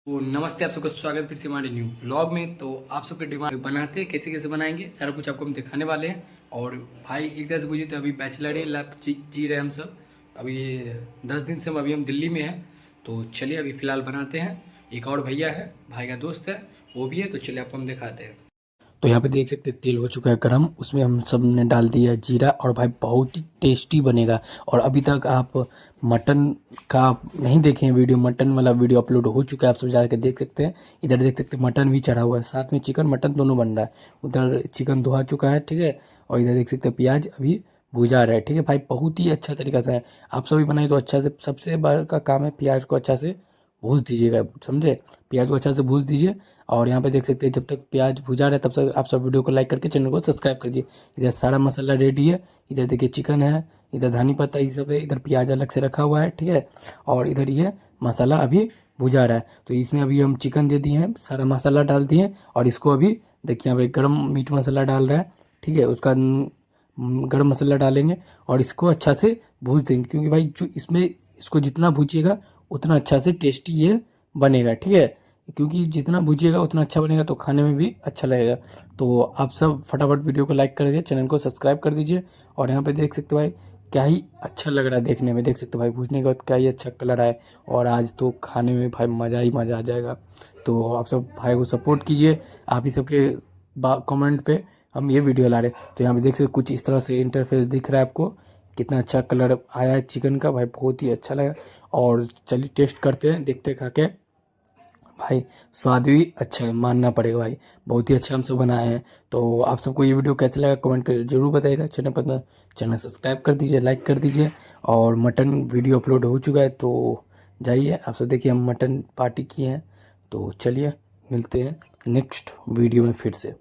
तो नमस्ते, आप सबका स्वागत फिर से हमारे न्यू व्लॉग में। तो आप सबके डिमांड बनाते हैं कैसे कैसे बनाएंगे, सारा कुछ आपको हम दिखाने वाले हैं। और भाई एक तरह से बुझिए तो अभी बैचलर लाइफ जी रहे हैं हम सब। अभी 10 दिन से हम दिल्ली में हैं। तो चलिए अभी फ़िलहाल बनाते हैं। एक और भैया है, भाई का दोस्त है, वो भी है। तो चलिए आपको हम दिखाते हैं। तो यहाँ पे देख सकते हैं तेल हो चुका है गरम, उसमें हम सब ने डाल दिया जीरा। और भाई बहुत ही टेस्टी बनेगा। और अभी तक आप मटन का नहीं देखे हैं वीडियो, मटन वाला वीडियो अपलोड हो चुका है, आप सब जाकर देख सकते हैं। इधर देख सकते हैं मटन भी चढ़ा हुआ है, साथ में चिकन मटन दोनों बन रहा है। उधर चिकन धोआ चुका है, ठीक है। और इधर देख सकते हैं प्याज अभी भुजा रहा है, ठीक है भाई। बहुत ही अच्छा तरीका से है, आप सभी बनाए तो अच्छा से। सबसे बड़ा का काम है प्याज को अच्छा से भूज दीजिएगा, समझे। प्याज को अच्छा से भूज दीजिए। और यहाँ पे देख सकते हैं जब तक प्याज भुजा रहा है तब तक आप सब वीडियो को लाइक करके चैनल को सब्सक्राइब कर दीजिए। इधर सारा मसाला रेडी है, इधर देखिए चिकन है, इधर धनी पत्ता ये सब है, इधर प्याज अलग से रखा हुआ है, ठीक है। और इधर ये मसाला अभी भुजा रहा है। तो इसमें अभी हम चिकन दे दिए हैं, सारा मसाला डाल दिए हैं। और इसको अभी देखिए यहाँ पे गरम मीट मसाला डाल रहा है, ठीक है। उसका गरम मसाला डालेंगे और इसको अच्छा से भूज देंगे, क्योंकि भाई जो इसमें इसको जितना भूजिएगा उतना अच्छा से टेस्टी ये बनेगा, ठीक है। क्योंकि जितना भूजिएगा उतना अच्छा बनेगा, तो खाने में भी अच्छा लगेगा। तो आप सब फटाफट वीडियो को लाइक कर दीजिए, चैनल को सब्सक्राइब कर दीजिए। और यहाँ पे देख सकते हो भाई क्या ही अच्छा लग रहा है देखने में, देख सकते हो भाई भूजने के बाद क्या ही अच्छा कलर आए। और आज तो खाने में भाई मज़ा ही मज़ा आ जाएगा। तो आप सब भाई को सपोर्ट कीजिए, आप ही सबके कमेंट पे हम ये वीडियो ला रहे हैं। तो यहाँ पे देख सकते कुछ इस तरह से इंटरफेस दिख रहा है आपको, कितना अच्छा कलर आया है चिकन का, भाई बहुत ही अच्छा लगा। और चलिए टेस्ट करते हैं, देखते हैं खा के। भाई स्वाद भी अच्छा है, मानना पड़ेगा भाई, बहुत ही अच्छा हम सब बनाए हैं। तो आप सबको ये वीडियो कैसा लगा कमेंट कर जरूर बताइएगा। चैनल सब्सक्राइब कर दीजिए, लाइक कर दीजिए। और मटन वीडियो अपलोड हो चुका है, तो जाइए आप सब देखिए, हम मटन पार्टी किए हैं। तो चलिए मिलते हैं नेक्स्ट वीडियो में फिर से।